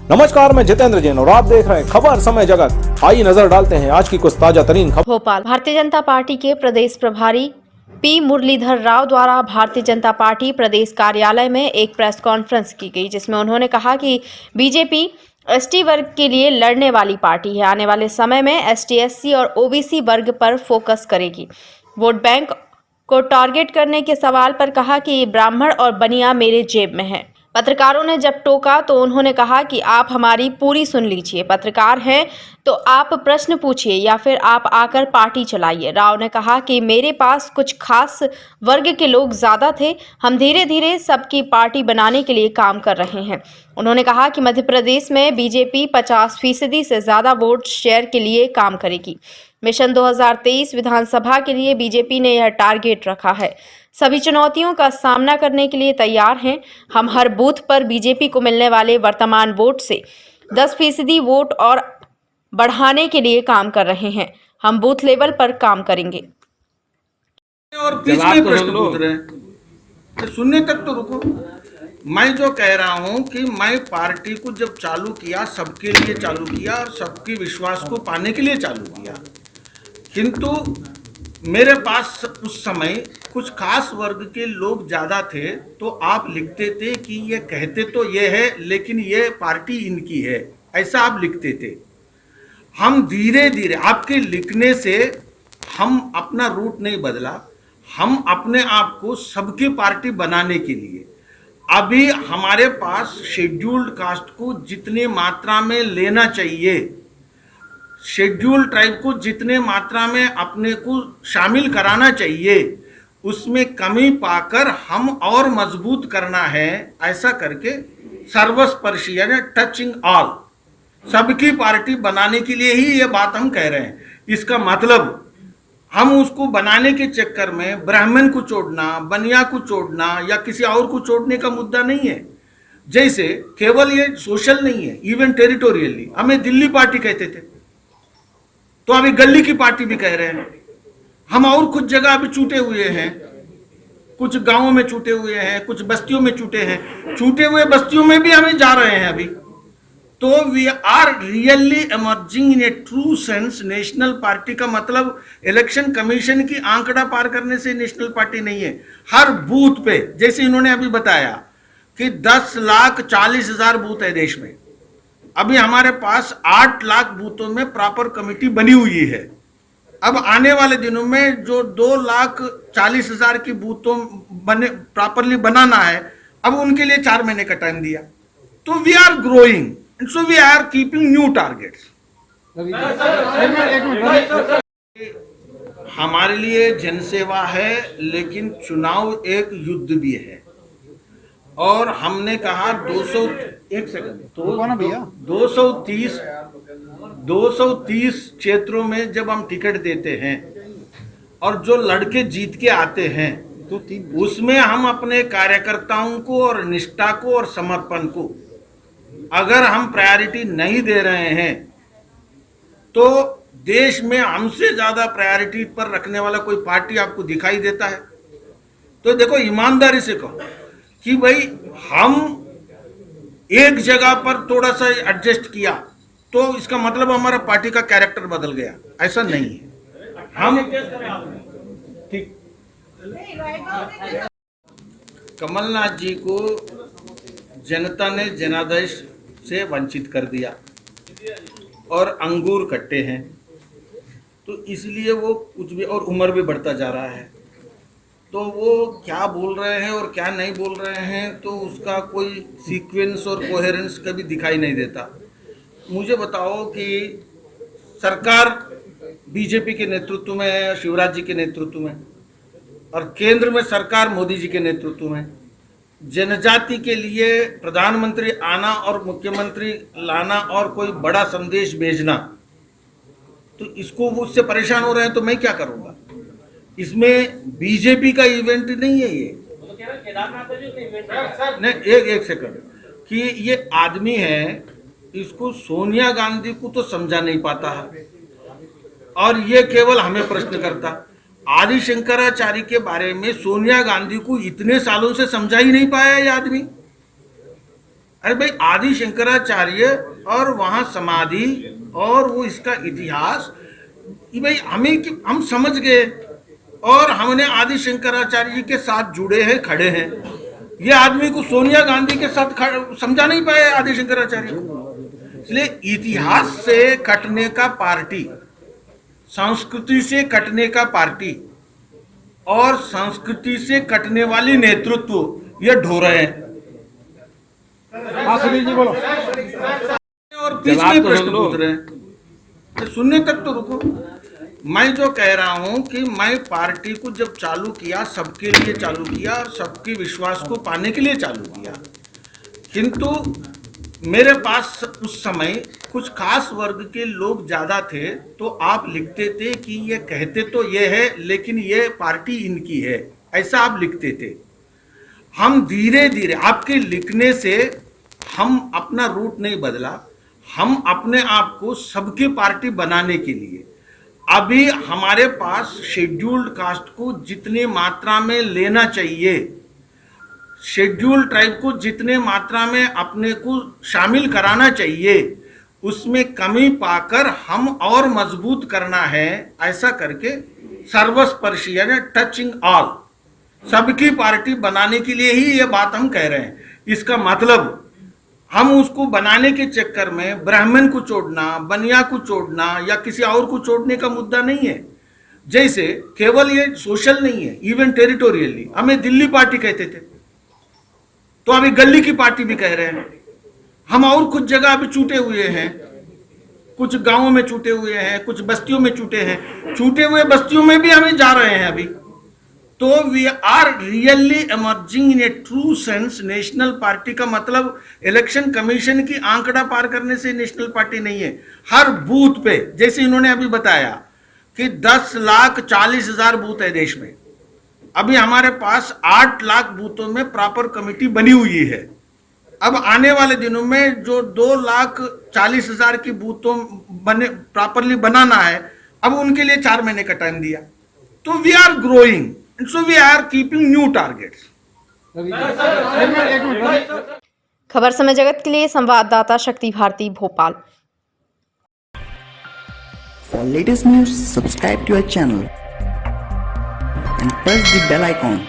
नमस्कार, मैं जितेंद्र जैन और आप देख रहे हैं खबर समय जगत। आइए नजर डालते हैं आज की कुछ ताजा तरीन खबर। भोपाल भारतीय जनता पार्टी के प्रदेश प्रभारी पी मुरलीधर राव द्वारा भारतीय जनता पार्टी प्रदेश कार्यालय में एक प्रेस कॉन्फ्रेंस की गई, जिसमें उन्होंने कहा कि बीजेपी एसटी वर्ग के लिए लड़ने वाली पार्टी है। आने वाले समय में एसटी, एससी और ओबीसी वर्ग पर फोकस करेगी। वोट बैंक को टारगेट करने के सवाल पर कहा कि ब्राह्मण और बनिया मेरे जेब में है। पत्रकारों ने जब टोका तो उन्होंने कहा कि आप हमारी पूरी सुन लीजिए, पत्रकार हैं तो आप प्रश्न पूछिए या फिर आप आकर पार्टी चलाइए। राव ने कहा कि मेरे पास कुछ खास वर्ग के लोग ज्यादा थे, हम धीरे धीरे सबकी पार्टी बनाने के लिए काम कर रहे हैं। उन्होंने कहा कि मध्य प्रदेश में बीजेपी 50% से ज्यादा वोट शेयर के लिए काम करेगी। मिशन 2023 विधानसभा के लिए बीजेपी ने यह टारगेट रखा है। सभी चुनौतियों का सामना करने के लिए तैयार हैं। हम हर बूथ पर बीजेपी को मिलने वाले वर्तमान वोट से 10% वोट और बढ़ाने के लिए काम कर रहे हैं। हम बूथ लेवल पर काम करेंगे। और बीच में प्रश्न पूछ रहे हैं तो सुनने तक तो रुको। मैं जो कह रहा हूं कि मैं पार्टी को जब चालू किया सबके लिए चालू किया और सबके विश्वास को पाने के लिए चालू किया, किंतु मेरे पास उस समय कुछ खास वर्ग के लोग ज़्यादा थे, तो आप लिखते थे कि ये कहते तो ये है लेकिन ये पार्टी इनकी है, ऐसा आप लिखते थे। हम धीरे धीरे आपके लिखने से हम अपना रूट नहीं बदला, हम अपने आप को सबकी पार्टी बनाने के लिए अभी हमारे पास शेड्यूल्ड कास्ट को जितनी मात्रा में लेना चाहिए, शेड्यूल्ड ट्राइब को जितने मात्रा में अपने को शामिल कराना चाहिए, उसमें कमी पाकर हम और मजबूत करना है। ऐसा करके सर्वस्पर्शी यानी टचिंग ऑल सबकी पार्टी बनाने के लिए ही ये बात हम कह रहे हैं। इसका मतलब हम उसको बनाने के चक्कर में ब्राह्मण को छोड़ना, बनिया को छोड़ना या किसी और को छोड़ने का मुद्दा नहीं है। जैसे केवल ये सोशल नहीं है, इवन टेरिटोरियली हमें दिल्ली पार्टी कहते थे, तो अभी गली की पार्टी भी कह रहे हैं हम। और कुछ जगह अभी छूटे हुए हैं, कुछ गांवों में छूटे हुए हैं, कुछ बस्तियों में छूटे हैं, छूटे हुए बस्तियों में भी हमें जा रहे हैं अभी। तो we are really emerging in a true sense. National party का मतलब इलेक्शन कमीशन की आंकड़ा पार करने से नेशनल पार्टी नहीं है। हर बूथ पे, जैसे इन्होंने अभी बताया कि 10,40,000 बूथ है देश में, अभी हमारे पास 8 लाख बूथों में प्रॉपर कमेटी बनी हुई है। अब आने वाले दिनों में जो 2,40,000 की बूथों बने प्रॉपरली बनाना है, अब उनके लिए 4 महीने का टाइम दिया। तो we are growing and so we are keeping new targets. हमारे लिए जनसेवा है, लेकिन चुनाव एक युद्ध भी है। और हमने कहा 230 क्षेत्रों में जब हम टिकट देते हैं और जो लड़के जीत के आते हैं, तो उसमें हम अपने कार्यकर्ताओं को और निष्ठा को और समर्पण को अगर हम प्रायोरिटी नहीं दे रहे हैं, तो देश में हमसे ज्यादा प्रायोरिटी पर रखने वाला कोई पार्टी आपको दिखाई देता है? तो देखो, ईमानदारी से कहो कि भाई हम एक जगह पर थोड़ा सा एडजस्ट किया तो इसका मतलब हमारा पार्टी का कैरेक्टर बदल गया, ऐसा नहीं है। हम ठीक कमलनाथ जी को जनता ने जनादेश से वंचित कर दिया और अंगूर कट्टे हैं, तो इसलिए वो कुछ भी, और उम्र भी बढ़ता जा रहा है, तो वो क्या बोल रहे हैं और क्या नहीं बोल रहे हैं तो उसका कोई सीक्वेंस और कोहेरेंस कभी दिखाई नहीं देता। मुझे बताओ कि सरकार बीजेपी के नेतृत्व में है, शिवराज जी के नेतृत्व में, और केंद्र में सरकार मोदी जी के नेतृत्व में। जनजाति के लिए प्रधानमंत्री आना और मुख्यमंत्री लाना और कोई बड़ा संदेश भेजना, तो इसको वो उससे परेशान हो रहे हैं, तो मैं क्या करूंगा? इसमें बीजेपी का इवेंट नहीं है ये। नहीं, एक सेकंड, कि ये आदमी है, इसको सोनिया गांधी को तो समझा नहीं पाता है और ये केवल हमें प्रश्न करता। आदि शंकराचार्य के बारे में सोनिया गांधी को इतने सालों से समझा ही नहीं पाया ये आदमी। अरे भाई आदि शंकराचार्य और वहाँ समाधि और वो इसका इतिहास, ये भाई हम समझ गए और हमने आदि शंकराचार्य जी के साथ जुड़े हैं, खड़े हैं। ये आदमी को सोनिया गांधी के साथ समझा नहीं पाए आदि शंकराचार्य को। इसलिए इतिहास से कटने का पार्टी, संस्कृति से कटने का पार्टी और संस्कृति से कटने वाली नेतृत्व ये ढो रहे हैं। सुनील जी बोलो। और बीच में प्रश्न पूछ रहे हैं, तो सुनने तक तो रुको। मैं जो कह रहा हूं कि मैं पार्टी को जब चालू किया सबके लिए चालू किया और सबके विश्वास को पाने के लिए चालू किया, किंतु मेरे पास उस समय कुछ खास वर्ग के लोग ज़्यादा थे, तो आप लिखते थे कि ये कहते तो ये है लेकिन ये पार्टी इनकी है, ऐसा आप लिखते थे। हम धीरे धीरे आपके लिखने से हम अपना रूट नहीं बदला, हम अपने आप को सबकी पार्टी बनाने के लिए अभी हमारे पास शेड्यूल्ड कास्ट को जितने मात्रा में लेना चाहिए, शेड्यूल्ड ट्राइब को जितने मात्रा में अपने को शामिल कराना चाहिए, उसमें कमी पाकर हम और मजबूत करना है। ऐसा करके सर्वस्पर्शी यानी टचिंग ऑल, सबकी पार्टी बनाने के लिए ही ये बात हम कह रहे हैं। इसका मतलब हम उसको बनाने के चक्कर में ब्राह्मण को छोड़ना, बनिया को छोड़ना या किसी और को छोड़ने का मुद्दा नहीं है। जैसे केवल ये सोशल नहीं है, इवन टेरिटोरियली हमें दिल्ली पार्टी कहते थे, तो अभी गली की पार्टी भी कह रहे हैं हम। और कुछ जगह अभी छूटे हुए हैं, कुछ गांवों में छूटे हुए हैं, कुछ बस्तियों में छूटे हैं, छूटे हुए बस्तियों में भी हमें जा रहे हैं अभी। तो we are really emerging in a true sense. National party का मतलब इलेक्शन कमीशन की आंकड़ा पार करने से नेशनल पार्टी नहीं है। हर बूथ पे, जैसे इन्होंने अभी बताया कि 10,40,000 बूथ है देश में, अभी हमारे पास 8 लाख बूथों में प्रॉपर कमेटी बनी हुई है। अब आने वाले दिनों में जो 2,40,000 की बूथों बने प्रॉपरली बनाना है, अब उनके लिए 4 महीने का टाइम दिया। तो we are growing, so we are keeping new targets. खबर समय जगत के लिए संवाददाता शक्ति Bharti Bhopal. For latest news, subscribe to our channel and press the bell icon.